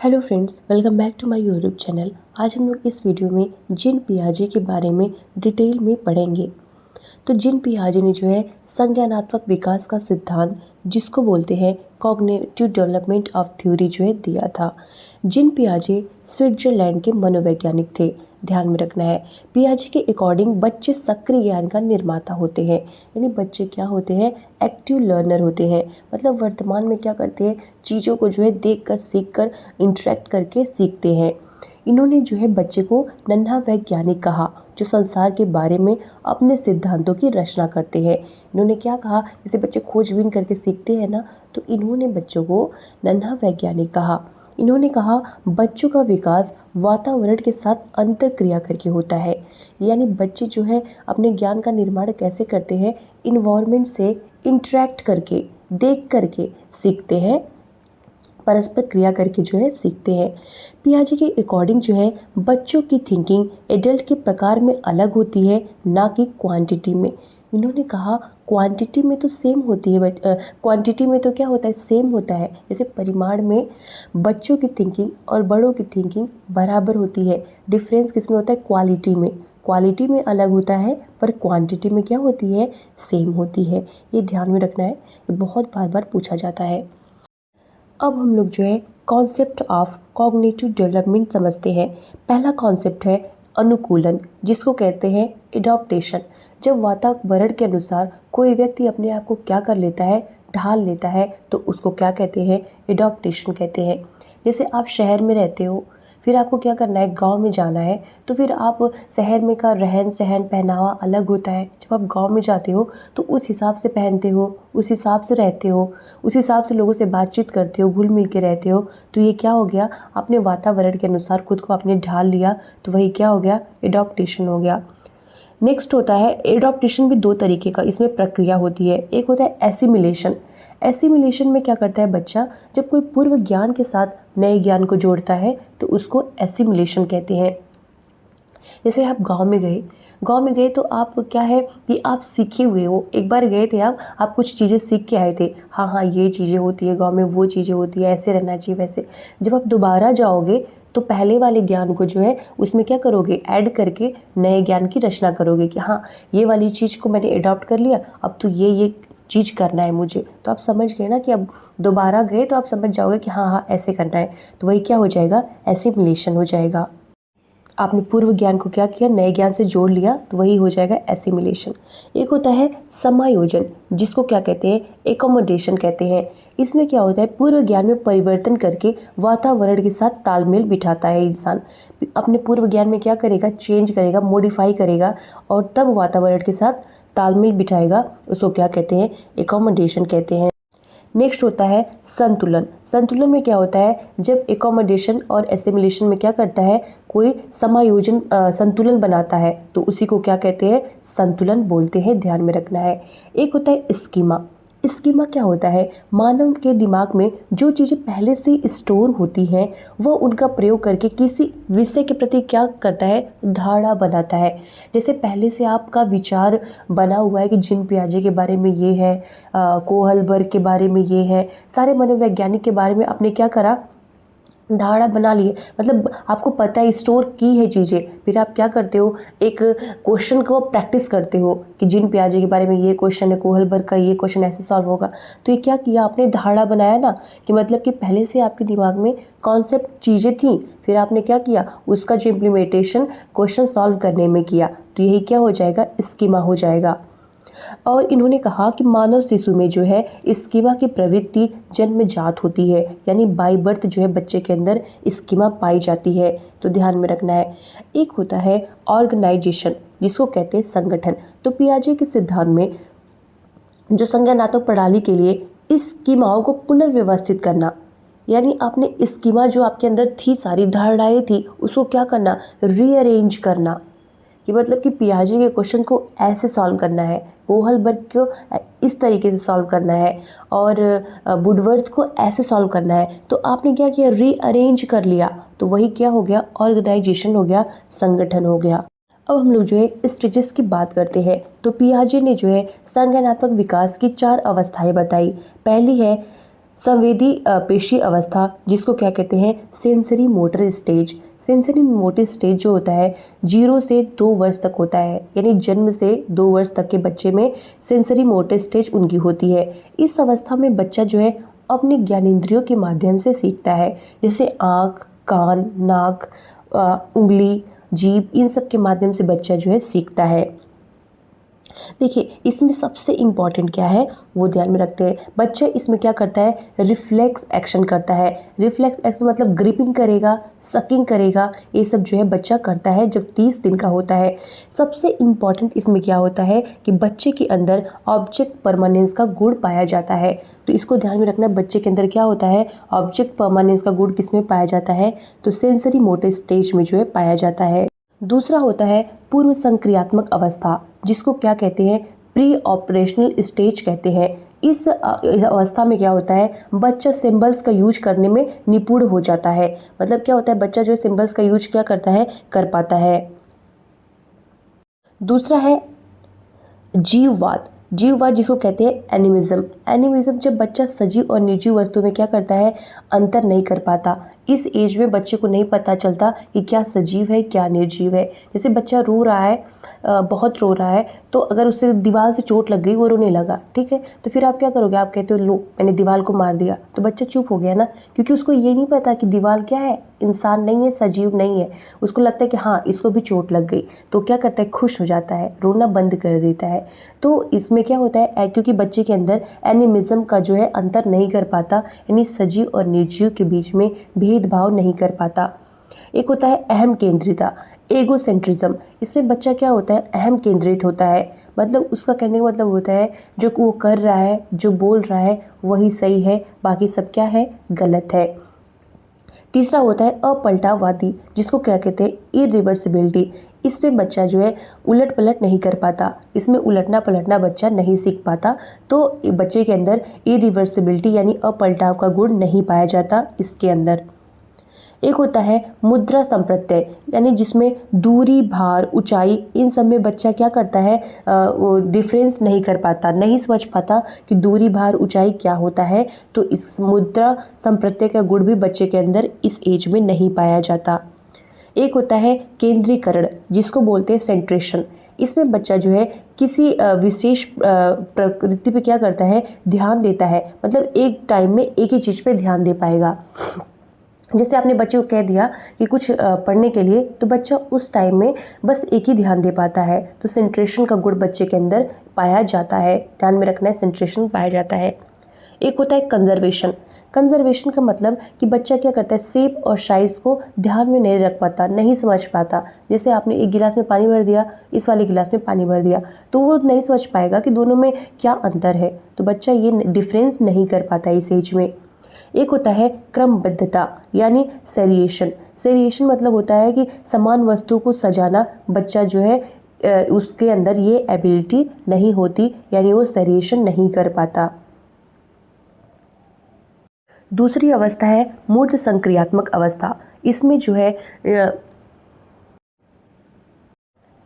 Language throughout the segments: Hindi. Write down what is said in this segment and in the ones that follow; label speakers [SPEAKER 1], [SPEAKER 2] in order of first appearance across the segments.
[SPEAKER 1] Hello friends, welcome back to my YouTube channel. आज हम लोग इस वीडियो में जीन पियाजे के बारे में डिटेल में पढ़ेंगे। तो जीन पियाजे ने जो है संज्ञानात्मक विकास का सिद्धांत, जिसको बोलते हैं कॉग्निटिव डेवलपमेंट ऑफ थ्योरी, जो है दिया था। जीन पियाजे स्विट्जरलैंड के मनोवैज्ञानिक थे। ध्यान में रखना है, पियाजे के अकॉर्डिंग बच्चे सक्रिय ज्ञान का निर्माता होते हैं। यानी बच्चे क्या होते हैं? एक्टिव लर्नर होते हैं। मतलब वर्तमान में क्या करते हैं? चीज़ों को जो है देख कर, सीख कर, इंटरेक्ट करके सीखते हैं। इन्होंने जो है बच्चे को नन्हा वैज्ञानिक कहा, जो संसार के बारे में अपने सिद्धांतों की रचना करते हैं। इन्होंने क्या कहा? जैसे बच्चे खोजबीन करके सीखते हैं ना, तो इन्होंने बच्चों को नन्हा वैज्ञानिक कहा। इन्होंने कहा बच्चों का विकास वातावरण के साथ अंतरक्रिया करके होता है। यानी बच्चे जो है अपने ज्ञान का निर्माण कैसे करते हैं? इन्वायरमेंट से इंटरेक्ट करके, देख करके सीखते हैं, परस्पर क्रिया करके जो है सीखते हैं। पियाजे के अकॉर्डिंग जो है बच्चों की थिंकिंग एडल्ट के प्रकार में अलग होती है, ना कि क्वांटिटी में। इन्होंने कहा क्वांटिटी में तो सेम होती है, क्वांटिटी में तो क्या होता है? सेम होता है। जैसे परिमाण में बच्चों की थिंकिंग और बड़ों की थिंकिंग बराबर होती है। डिफरेंस किस में होता है? क्वालिटी में। क्वालिटी में अलग होता है, पर क्वांटिटी में क्या होती है? सेम होती है। ये ध्यान में रखना है, ये बहुत बार बार पूछा जाता है। अब हम लोग जो है कॉन्सेप्ट ऑफ कॉग्निटिव डेवलपमेंट समझते हैं। पहला कॉन्सेप्ट है अनुकूलन, जिसको कहते हैं एडॉप्टेशन। जब वातावरण के अनुसार कोई व्यक्ति अपने आप को क्या कर लेता है? ढाल लेता है, तो उसको क्या कहते हैं? एडॉप्टेशन कहते हैं। जैसे आप शहर में रहते हो, फिर आपको क्या करना है? गांव में जाना है। तो फिर आप शहर में का रहन सहन पहनावा अलग होता है। जब आप गांव में जाते हो तो उस हिसाब से पहनते हो, उस हिसाब से रहते हो, उस हिसाब से लोगों से बातचीत करते हो, घुल मिल के रहते हो। तो ये क्या हो गया? अपने वातावरण के अनुसार खुद को आपने ढाल लिया, तो वही क्या हो गया? एडॉप्टेशन हो गया। नेक्स्ट होता है एडॉप्टेशन भी दो तरीके का इसमें प्रक्रिया होती है। एक होता है एसिमिलेशन। एसिमिलेशन में क्या करता है बच्चा? जब कोई पूर्व ज्ञान के साथ नए ज्ञान को जोड़ता है, तो उसको एसिमिलेशन कहते हैं। जैसे आप गांव में गए तो आप क्या है कि आप सीखे हुए हो। एक बार गए थे आप कुछ चीज़ें सीख के आए थे। हाँ हाँ, ये चीज़ें होती है गांव में, वो चीज़ें होती है, ऐसे रहना चाहिए, वैसे। जब आप दोबारा जाओगे तो पहले वाले ज्ञान को जो है उसमें क्या करोगे? ऐड करके नए ज्ञान की रचना करोगे कि हाँ, ये वाली चीज़ को मैंने अडॉप्ट कर लिया, अब तो ये चीज़ करना है मुझे। तो आप समझ गए ना कि अब दोबारा गए तो आप समझ जाओगे कि हाँ हाँ, ऐसे करना है। तो वही क्या हो जाएगा? एसिमिलेशन हो जाएगा। आपने पूर्व ज्ञान को क्या किया? नए ज्ञान से जोड़ लिया, तो वही हो जाएगा एसिमिलेशन। एक होता है समायोजन, जिसको क्या कहते हैं? एकोमोडेशन कहते हैं। इसमें क्या होता है? पूर्व ज्ञान में परिवर्तन करके वातावरण के साथ तालमेल बिठाता है इंसान। अपने पूर्व ज्ञान में क्या करेगा? चेंज करेगा, मॉडिफाई करेगा, और तब वातावरण के साथ तालमेल बिठाएगा। उसको क्या कहते हैं? एकोमोडेशन कहते हैं। नेक्स्ट होता है संतुलन। संतुलन में क्या होता है? जब एकोमोडेशन और एसिमिलेशन में क्या करता है? कोई समायोजन, संतुलन बनाता है, तो उसी को क्या कहते हैं? संतुलन बोलते हैं। ध्यान में रखना है। एक होता है स्कीमा। स्कीमा क्या होता है? मानव के दिमाग में जो चीज़ें पहले से स्टोर होती हैं, वह उनका प्रयोग करके किसी विषय के प्रति क्या करता है? धारणा बनाता है। जैसे पहले से आपका विचार बना हुआ है कि जीन पियाजे के बारे में ये है, कोहलबर्ग के बारे में ये है, सारे मनोवैज्ञानिक के बारे में आपने क्या करा? धारणा बना लिए। मतलब आपको पता है, स्टोर की है चीज़ें। फिर आप क्या करते हो? एक क्वेश्चन को प्रैक्टिस करते हो कि जीन पियाजे के बारे में ये क्वेश्चन है, कोहलबर्ग का ये क्वेश्चन ऐसे सॉल्व होगा। तो ये क्या किया आपने? धारणा बनाया ना, कि मतलब कि पहले से आपके दिमाग में कॉन्सेप्ट चीज़ें थी, फिर आपने क्या किया? उसका जो इम्प्लीमेंटेशन क्वेश्चन सॉल्व करने में किया। तो यही क्या हो जाएगा? स्कीमा हो जाएगा। और इन्होंने कहा कि मानव शिशु में जो है स्कीमा की प्रवृत्ति जन्मजात होती है। यानी बाय बर्थ जो है बच्चे के अंदर स्कीमा पाई जाती है। तो ध्यान में रखना है। एक होता है ऑर्गेनाइजेशन, जिसको कहते हैं संगठन। तो पियाजे के सिद्धांत में जो संज्ञानात्मक प्रणाली के लिए इस स्कीमाओं को पुनर्व्यवस्थित करना, यानी आपने स्कीमा जो आपके अंदर थी, सारी धारणाएं थी, उसको क्या करना? रीअरेंज करना। कि मतलब कि पियाजे के क्वेश्चन को ऐसे सॉल्व करना है, कोहलबर्ग को इस तरीके से सॉल्व करना है, और वुडवर्थ को ऐसे सॉल्व करना है। तो आपने क्या किया? रीअरेंज कर लिया। तो वही क्या हो गया? ऑर्गेनाइजेशन हो गया, संगठन हो गया। अब हम लोग जो है स्टेजेस की बात करते हैं। तो पियाजे ने जो है संज्ञानात्मक विकास की 4 अवस्थाएं बताई। पहली है संवेदी पेशी अवस्था जिसको क्या कहते हैं, sensory motor stage. Sensory motor stage जो होता है 0 से 2 वर्ष तक होता है, यानी जन्म से 2 वर्ष तक के बच्चे में सेंसरी मोटर स्टेज उनकी होती है। इस अवस्था में बच्चा जो है अपने ज्ञानेंद्रियों के माध्यम से सीखता है, जैसे आँख, कान, नाक, उंगली, जीभ, इन सब के माध्यम से बच्चा जो है सीखता है। देखिए इसमें सबसे इम्पॉर्टेंट क्या है वो ध्यान में रखते हैं। बच्चा इसमें क्या करता है, रिफ्लेक्स एक्शन करता है। रिफ्लेक्स एक्शन मतलब ग्रिपिंग करेगा, सकिंग करेगा, ये सब जो है बच्चा करता है जब 30 दिन का होता है। सबसे इम्पॉर्टेंट इसमें क्या होता है कि बच्चे के अंदर ऑब्जेक्ट परमानेंस का गुण पाया जाता है। तो इसको ध्यान में रखना, बच्चे के अंदर क्या होता है, ऑब्जेक्ट परमानेंस का गुण किस में पाया जाता है, तो सेंसरी मोटर स्टेज में जो है पाया जाता है। दूसरा होता है पूर्व संक्रियात्मक अवस्था, जिसको क्या कहते हैं, प्री ऑपरेशनल स्टेज कहते हैं। इस अवस्था में क्या होता है, बच्चा सिंबल्स का यूज करने में निपुण हो जाता है। मतलब क्या होता है, बच्चा जो है सिंबल्स का यूज क्या करता है, कर पाता है। दूसरा है जीववाद। जीववाद जिसको कहते हैं एनिमिज्म। एनिमिज्म जब बच्चा सजीव और निर्जीव वस्तु में क्या करता है, अंतर नहीं कर पाता। इस एज में बच्चे को नहीं पता चलता कि क्या सजीव है क्या निर्जीव है। जैसे बच्चा रो रहा है, बहुत रो रहा है, तो अगर उसे दीवार से चोट लग गई, वो रोने लगा, ठीक है, तो फिर आप क्या करोगे, आप कहते हो लो मैंने दीवार को मार दिया, तो बच्चा चुप हो गया ना, क्योंकि उसको ये नहीं पता कि दीवार क्या है, इंसान नहीं है, सजीव नहीं है। उसको लगता है कि हाँ इसको भी चोट लग गई, तो क्या करता है, खुश हो जाता है, रोना बंद कर देता है। तो इसमें क्या होता है, क्योंकि बच्चे के अंदर एनिमिज्म का जो है अंतर नहीं कर पाता, यानी सजीव और निर्जीव के बीच में भेदभाव नहीं कर पाता। एक होता है अहम केंद्रिता, एगोसेंट्रिज्म। इसमें बच्चा क्या होता है, अहम केंद्रित होता है। मतलब उसका कहने का मतलब होता है जो वो कर रहा है, जो बोल रहा है वही सही है, बाकी सब क्या है, गलत है। तीसरा होता है अपलटावादी, जिसको क्या कहते हैं, इरिवर्सिबिलिटी। इसमें बच्चा जो है उलट पलट नहीं कर पाता, इसमें उलटना पलटना बच्चा नहीं सीख पाता, तो बच्चे के अंदर इरिवर्सिबिलिटी यानी अपलटाव का गुण नहीं पाया जाता इसके अंदर। एक होता है मुद्रा संप्रत्यय, यानी जिसमें दूरी, भार, ऊंचाई, इन सब में बच्चा क्या करता है, डिफरेंस नहीं कर पाता, नहीं समझ पाता कि दूरी, भार, ऊंचाई क्या होता है। तो इस मुद्रा संप्रत्यय का गुण भी बच्चे के अंदर इस एज में नहीं पाया जाता। एक होता है केंद्रीकरण, जिसको बोलते हैं सेंट्रेशन। इसमें बच्चा जो है किसी विशेष प्रकृति पे क्या करता है, ध्यान देता है। मतलब एक टाइम में एक ही चीज़ पे ध्यान दे पाएगा। जैसे आपने बच्चे को कह दिया कि कुछ पढ़ने के लिए, तो बच्चा उस टाइम में बस एक ही ध्यान दे पाता है। तो सेंट्रेशन का गुण बच्चे के अंदर पाया जाता है, ध्यान में रखना है, सेंट्रेशन पाया जाता है। एक होता है कंजर्वेशन। कंजर्वेशन का मतलब कि बच्चा क्या करता है, शेप और साइज को ध्यान में नहीं रख पाता, नहीं समझ पाता। जैसे आपने एक गिलास में पानी भर दिया, इस वाले गिलास में पानी भर दिया, तो वो नहीं समझ पाएगा कि दोनों में क्या अंतर है। तो बच्चा ये डिफरेंस नहीं कर पाता इस एज में। एक होता है क्रमबद्धता यानी सेरिएशन। सेरिएशन मतलब होता है कि समान वस्तु को सजाना, बच्चा जो है उसके अंदर ये एबिलिटी नहीं होती, यानी वो सेरिएशन नहीं कर पाता। दूसरी अवस्था है मूर्त संक्रियात्मक अवस्था। इसमें जो है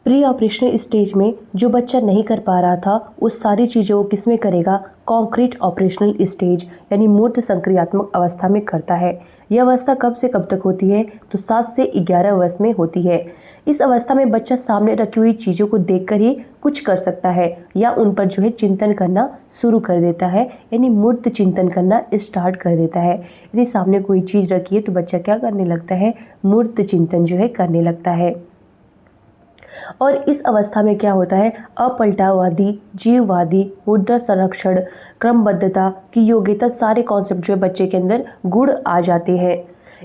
[SPEAKER 1] प्री ऑपरेशनल स्टेज में जो बच्चा नहीं कर पा रहा था उस सारी चीज़ों को किस में करेगा, कॉन्क्रीट ऑपरेशनल स्टेज यानी मूर्त संक्रियात्मक अवस्था में करता है। यह अवस्था कब से कब तक होती है, तो 7 से 11 वर्ष में होती है। इस अवस्था में बच्चा सामने रखी हुई चीज़ों को देखकर ही कुछ कर सकता है या उन पर जो है चिंतन करना शुरू कर देता है, यानी मूर्त चिंतन करना स्टार्ट कर देता है। यानी सामने कोई चीज़ रखी है तो बच्चा क्या करने लगता है, मूर्त चिंतन जो है करने लगता है। और इस अवस्था में क्या होता है, अपलटावादी, जीववादी, मुद्रा संरक्षण, क्रमबद्धता की योग्यता, सारे कॉन्सेप्ट जो है बच्चे के अंदर गुण आ जाते हैं।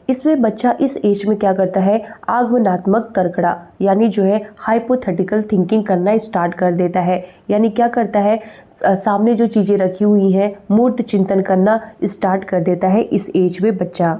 [SPEAKER 1] इसमें बच्चा इस एज में क्या करता है, आगमनात्मक तर्कड़ा यानी जो है हाइपोथेटिकल थिंकिंग करना स्टार्ट कर देता है। यानी क्या करता है, सामने जो चीज़ें रखी हुई हैं मूर्त चिंतन करना स्टार्ट कर देता है इस एज में बच्चा।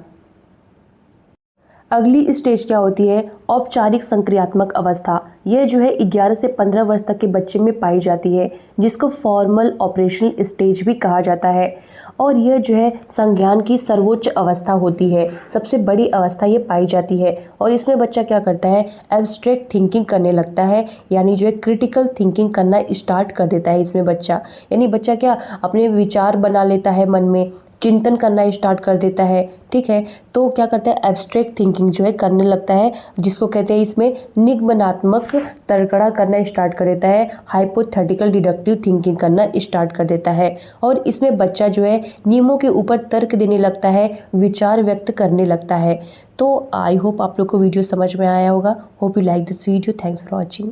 [SPEAKER 1] अगली स्टेज क्या होती है, औपचारिक संक्रियात्मक अवस्था। यह जो है 11 से 15 वर्ष तक के बच्चे में पाई जाती है, जिसको फॉर्मल ऑपरेशनल स्टेज भी कहा जाता है। और यह जो है संज्ञान की सर्वोच्च अवस्था होती है, सबसे बड़ी अवस्था ये पाई जाती है। और इसमें बच्चा क्या करता है, एब्स्ट्रैक्ट थिंकिंग करने लगता है, यानी जो है क्रिटिकल थिंकिंग करना स्टार्ट कर देता है इसमें बच्चा। यानी बच्चा क्या अपने विचार बना लेता है मन में, चिंतन करना स्टार्ट कर देता है, ठीक है। तो क्या करता है, एब्स्ट्रैक्ट थिंकिंग जो है करने लगता है, जिसको कहते हैं इसमें निगमनात्मक तर्कड़ा करना स्टार्ट कर देता है, हाइपोथेटिकल डिडक्टिव थिंकिंग करना स्टार्ट कर देता है। और इसमें बच्चा जो है नियमों के ऊपर तर्क देने लगता है, विचार व्यक्त करने लगता है। तो आई होप आप लोग को वीडियो समझ में आया होगा। Hope you like this video. Thanks for watching.